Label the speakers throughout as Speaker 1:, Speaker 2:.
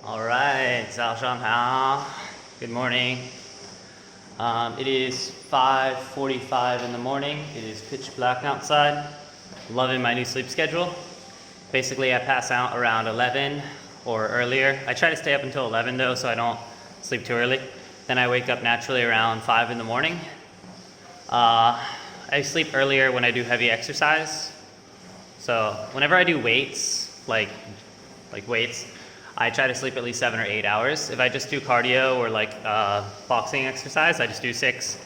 Speaker 1: All right, 早上好. Good morning. It is 5:45 in the morning. It is pitch black outside. Loving my new sleep schedule. Basically, I pass out around 11 or earlier. I try to stay up until 11 though, so I don't sleep too early. Then I wake up naturally around 5 in the morning. I sleep earlier when I do heavy exercise. So whenever I do weights, like weights, I try to sleep at least 7 or 8 hours. If I just do cardio or boxing exercise, I just do 6.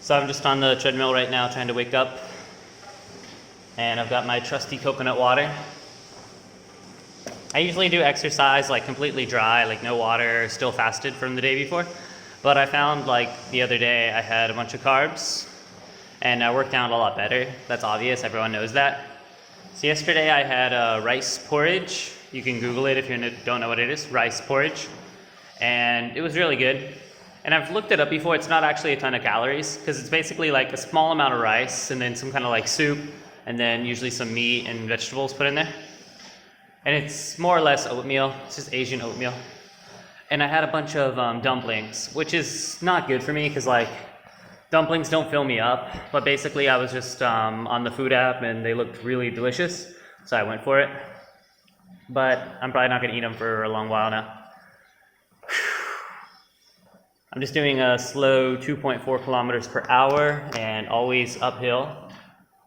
Speaker 1: So I'm just on the treadmill right now trying to wake up. And I've got my trusty coconut water. I usually do exercise completely dry, no water, still fasted from the day before. But I found the other day I had a bunch of carbs and I worked out a lot better. That's obvious, everyone knows that. So yesterday I had rice porridge. You can Google it if you don't know what it is, rice porridge. And it was really good. And I've looked it up before, it's not actually a ton of calories, because it's basically a small amount of rice and then some kind of soup, and then usually some meat and vegetables put in there. And it's more or less oatmeal, it's just Asian oatmeal. And I had a bunch of dumplings, which is not good for me, because dumplings don't fill me up. But basically I was just on the food app and they looked really delicious, so I went for it. But I'm probably not going to eat them for a long while now. I'm just doing a slow 2.4 kilometers per hour and always uphill.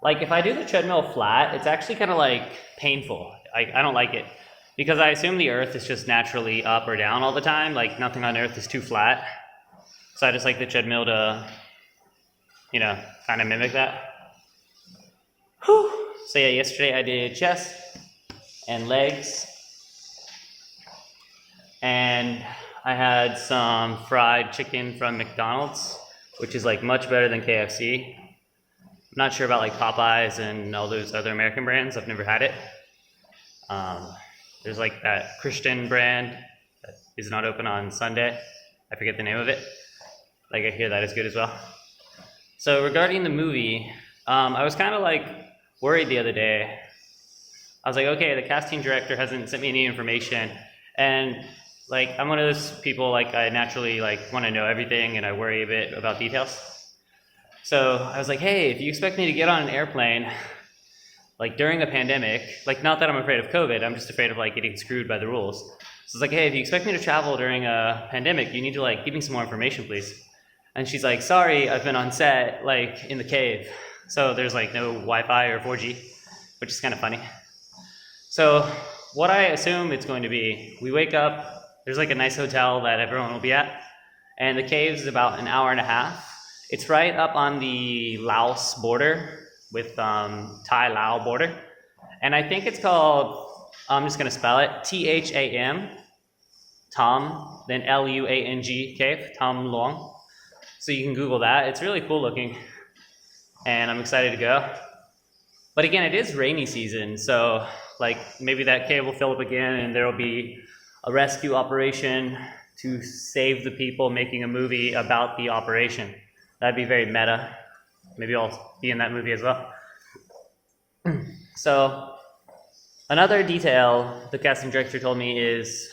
Speaker 1: If I do the treadmill flat, it's actually kind of painful. I don't like it, because I assume the earth is just naturally up or down all the time. Nothing on earth is too flat. So I just like the treadmill to, kind of mimic that. Whew. So yeah, yesterday I did chest and legs, and I had some fried chicken from McDonald's, which is much better than KFC. I'm not sure about Popeyes and all those other American brands. I've never had it. There's that Christian brand that is not open on Sunday. I forget the name of it. I hear that is good as well. So regarding the movie, I was kind of worried the other day. I was okay, the casting director hasn't sent me any information, and I'm one of those people, I naturally want to know everything and I worry a bit about details. So I was hey, if you expect me to get on an airplane during a pandemic, not that I'm afraid of COVID, I'm just afraid of getting screwed by the rules. So it's hey, if you expect me to travel during a pandemic, you need to give me some more information, please. And she's sorry, I've been on set in the cave, so there's no Wi-Fi or 4G, which is kind of funny. So what I assume it's going to be, we wake up, there's a nice hotel that everyone will be at, and the cave is about an hour and a half. It's right up on the Laos border with Thai-Lao border, and I think it's called, I'm just going to spell it, Tham, Tom, then Luang cave, Tham Luang. So you can Google that. It's really cool looking, and I'm excited to go. But again, it is rainy season, so maybe that cave will fill up again and there will be a rescue operation to save the people making a movie about the operation. That'd be very meta. Maybe I'll be in that movie as well. So another detail the casting director told me is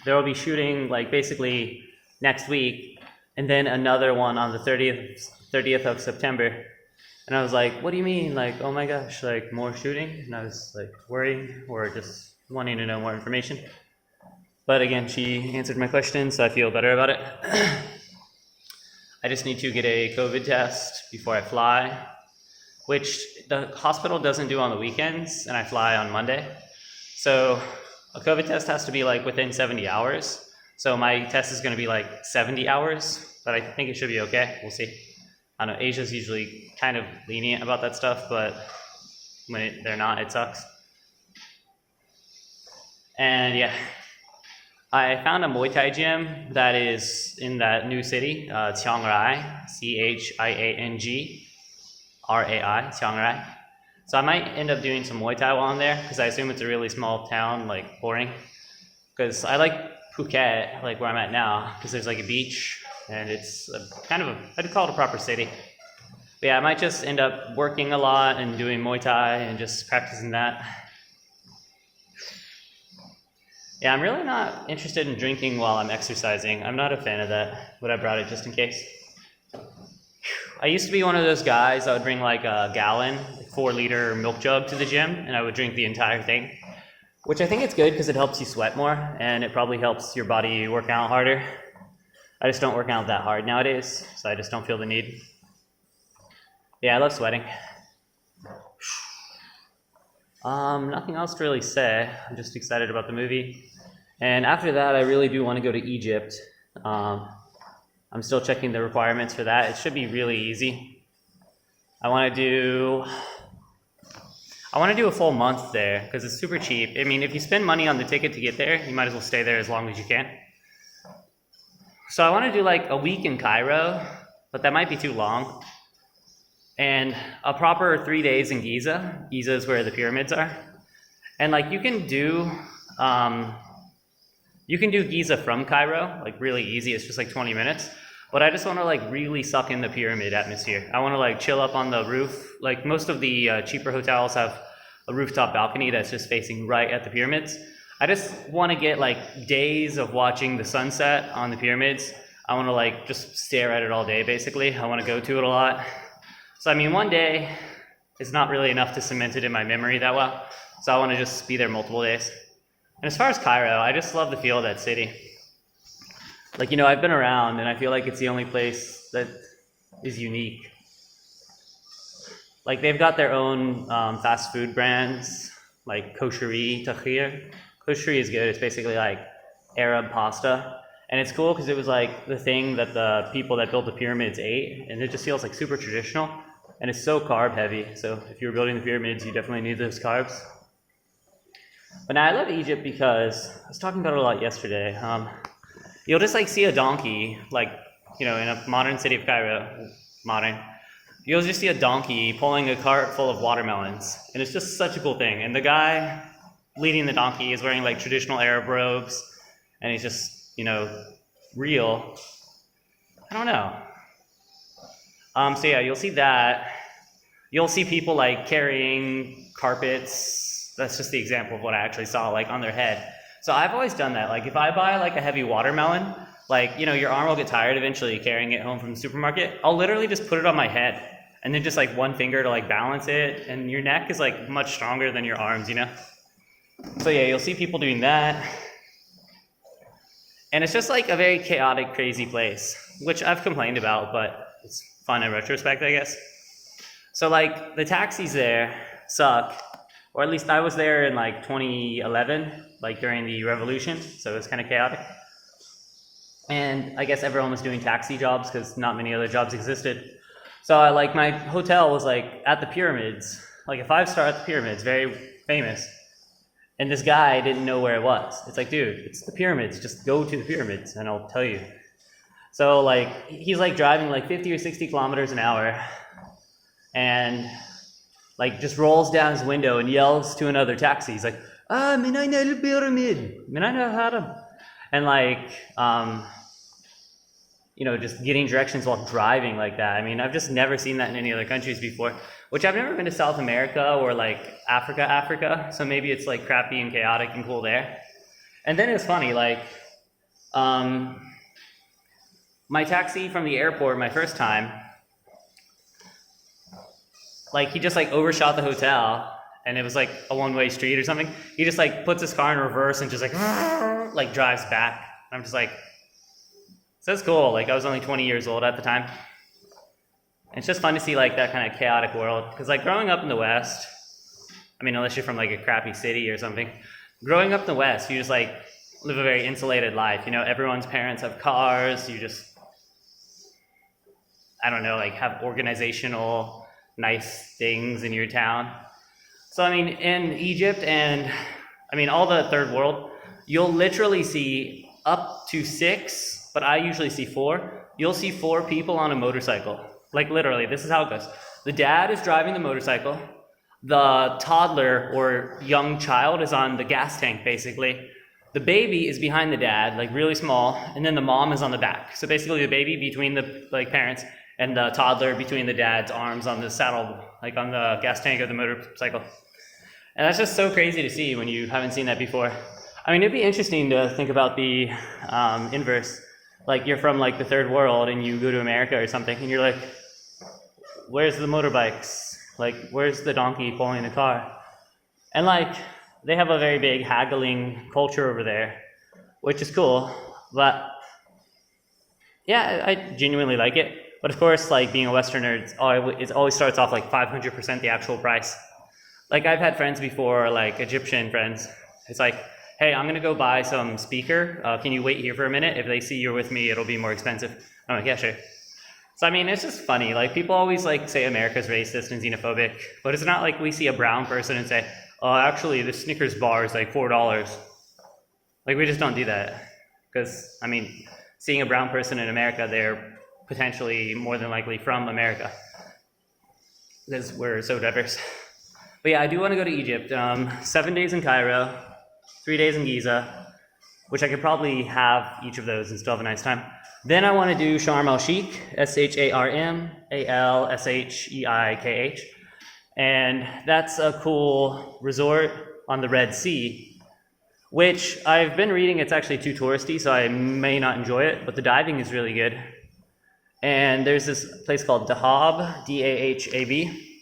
Speaker 1: there will be shooting basically next week, and then another one on the 30th of September. And I was what do you mean? Oh my gosh, more shooting? And I was worrying or just wanting to know more information. But again, she answered my question, so I feel better about it. I just need to get a COVID test before I fly, which the hospital doesn't do on the weekends, and I fly on Monday. So a COVID test has to be within 70 hours. So my test is going to be 70 hours, but I think it should be okay. We'll see. I know Asia's usually kind of lenient about that stuff, but when they're not, it sucks. And yeah, I found a Muay Thai gym that is in that new city, Chiang Rai, Chiang Rai, Chiang Rai. So I might end up doing some Muay Thai while I'm there, because I assume it's a really small town, boring. Because I like Phuket, where I'm at now, because there's a beach, and it's I'd call it a proper city. But yeah, I might just end up working a lot and doing Muay Thai and just practicing that. Yeah, I'm really not interested in drinking while I'm exercising. I'm not a fan of that, but I brought it just in case. I used to be one of those guys that would bring like a gallon, 4 liter milk jug to the gym, and I would drink the entire thing, which I think it's good because it helps you sweat more, and it probably helps your body work out harder. I just don't work out that hard nowadays, so I just don't feel the need. Yeah, I love sweating. Nothing else to really say. I'm just excited about the movie. And after that, I really do want to go to Egypt. I'm still checking the requirements for that. It should be really easy. I want to do a full month there because it's super cheap. I mean, if you spend money on the ticket to get there, you might as well stay there as long as you can. So I want to do like a week in Cairo, but that might be too long. And a proper 3 days in Giza. Giza is where the pyramids are. And like you can do Giza from Cairo, like really easy. It's just like 20 minutes. But I just want to like really suck in the pyramid atmosphere. I want to like chill up on the roof. Like most of the cheaper hotels have a rooftop balcony that's just facing right at the pyramids. I just want to get like days of watching the sunset on the pyramids. I want to like just stare at it all day basically. I want to go to it a lot. So I mean, one day is not really enough to cement it in my memory that well. So I want to just be there multiple days. And as far as Cairo, I just love the feel of that city. Like, you know, I've been around and I feel like it's the only place that is unique. Like they've got their own fast food brands, like Kosheri Tahir. Kosheri is good. It's basically like Arab pasta. And it's cool because it was like the thing that the people that built the pyramids ate. And it just feels like super traditional. And it's so carb heavy. So if you're building the pyramids, you definitely need those carbs. But now I love Egypt because I was talking about it a lot yesterday. You'll just like see a donkey, like, you know, in a modern city of Cairo, you'll just see a donkey pulling a cart full of watermelons. And it's just such a cool thing. And the guy leading the donkey is wearing like traditional Arab robes. And he's just, you know, real. I don't know. So yeah, you'll see that. You'll see people like carrying carpets. That's just the example of what I actually saw, like on their head. So I've always done that. Like if I buy like a heavy watermelon, like, you know, your arm will get tired eventually carrying it home from the supermarket. I'll literally just put it on my head and then just like one finger to like balance it. And your neck is like much stronger than your arms, you know? So yeah, you'll see people doing that. And it's just like a very chaotic, crazy place, which I've complained about, but it's fun in retrospect, I guess. So like the taxis there suck, or at least I was there in like 2011, like during the revolution, so it was kind of chaotic. And I guess everyone was doing taxi jobs because not many other jobs existed. So I, like my hotel was like at the pyramids, like a 5-star at the pyramids, very famous. And this guy didn't know where it was. It's like, dude, it's the pyramids. Just go to the pyramids and I'll tell you. So like, he's like driving like 50 or 60 kilometers an hour and like just rolls down his window and yells to another taxi. He's like, min ayna al-pyramid, min ayna al-haram. And like, you know, just getting directions while driving like that. I mean, I've just never seen that in any other countries before, which I've never been to South America or like Africa. So maybe it's like crappy and chaotic and cool there. And then it's funny, like, my taxi from the airport, my first time, like he just like overshot the hotel and it was like a one-way street or something. He just like puts his car in reverse and just like drives back. I'm just like, so that's cool. Like I was only 20 years old at the time. And it's just fun to see like that kind of chaotic world. Because like growing up in the West, I mean, unless you're from like a crappy city or something, growing up in the West, you just like live a very insulated life. You know, everyone's parents have cars. You just, I don't know, like have organizational nice things in your town. So I mean, in Egypt and I mean all the third world, you'll literally see up to 6, but I usually see 4. You'll see 4 people on a motorcycle. Like literally, this is how it goes. The dad is driving the motorcycle. The toddler or young child is on the gas tank, basically. The baby is behind the dad, like really small, and then the mom is on the back. So basically the baby between the like parents and the toddler between the dad's arms on the saddle, like on the gas tank of the motorcycle. And that's just so crazy to see when you haven't seen that before. I mean, it'd be interesting to think about the inverse. Like you're from like the third world and you go to America or something and you're like, where's the motorbikes? Like, where's the donkey pulling the car? And like, they have a very big haggling culture over there, which is cool. But yeah, I genuinely like it. But of course, like being a Westerner, it always starts off like 500% the actual price. Like I've had friends before, like Egyptian friends. It's like, hey, I'm gonna go buy some speaker. Can you wait here for a minute? If they see you're with me, it'll be more expensive. I'm like, yeah, sure. So I mean, it's just funny. Like people always like say America's racist and xenophobic, but it's not like we see a brown person and say, oh, actually, the Snickers bar is like $4. Like we just don't do that. Because, I mean, seeing a brown person in America, they're potentially more than likely from America. Because we're so diverse. But yeah, I do want to go to Egypt. 7 days in Cairo, 3 days in Giza, which I could probably have each of those and still have a nice time. Then I want to do Sharm el-Sheikh, Sharmalsheikh. And that's a cool resort on the Red Sea, which I've been reading it's actually too touristy, so I may not enjoy it, but the diving is really good. And there's this place called Dahab, D-A-H-A-B,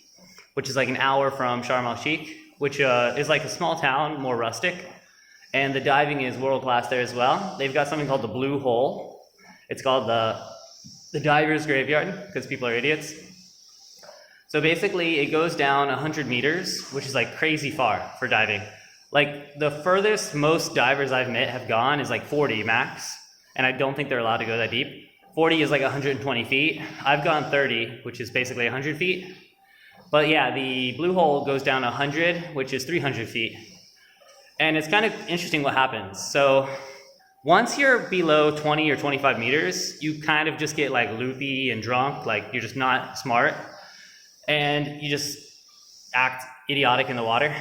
Speaker 1: which is like an hour from Sharm el-Sheikh, which is like a small town, more rustic. And the diving is world class there as well. They've got something called the Blue Hole. It's called the diver's graveyard, because people are idiots. So basically, it goes down 100 meters, which is like crazy far for diving. Like the furthest most divers I've met have gone is like 40 max, and I don't think they're allowed to go that deep. 40 is like 120 feet. I've gone 30, which is basically 100 feet. But yeah, the Blue Hole goes down 100, which is 300 feet. And it's kind of interesting what happens. So once you're below 20 or 25 meters, you kind of just get like loopy and drunk, like you're just not smart. And you just act idiotic in the water,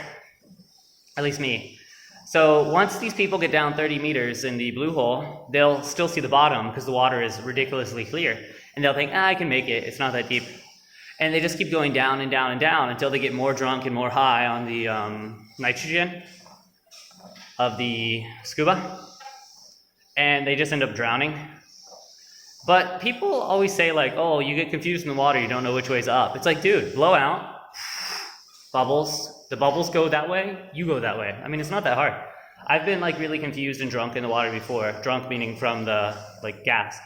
Speaker 1: at least me. So once these people get down 30 meters in the Blue Hole, they'll still see the bottom because the water is ridiculously clear. And they'll think, I can make it, it's not that deep. And they just keep going down and down and down until they get more drunk and more high on the nitrogen of the scuba. And they just end up drowning. But people always say like, oh, you get confused in the water, you don't know which way's up. It's like, dude, blow out, bubbles. The bubbles go that way, you go that way. I mean, it's not that hard. I've been like really confused and drunk in the water before. Drunk meaning from the like gas.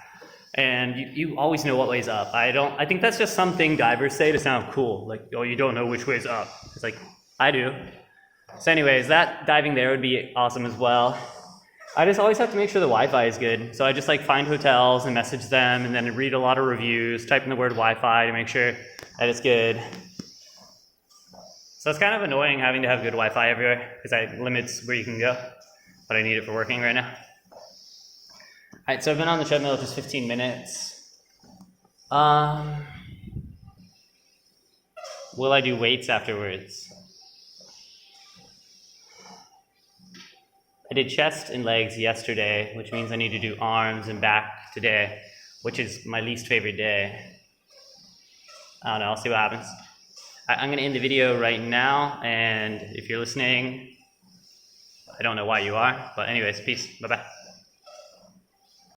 Speaker 1: And you always know what way's up. I think that's just something divers say to sound cool. Like, oh, you don't know which way's up. It's like, I do. So anyways, that diving there would be awesome as well. I just always have to make sure the Wi-Fi is good. So I just like find hotels and message them and then read a lot of reviews, type in the word Wi-Fi to make sure that it's good. So it's kind of annoying having to have good Wi-Fi everywhere because it limits where you can go, but I need it for working right now. All right, so I've been on the treadmill just 15 minutes. Will I do weights afterwards? I did chest and legs yesterday, which means I need to do arms and back today, which is my least favorite day. I don't know, I'll see what happens. I'm going to end the video right now, and if you're listening, I don't know why you are, but anyways, peace, bye-bye.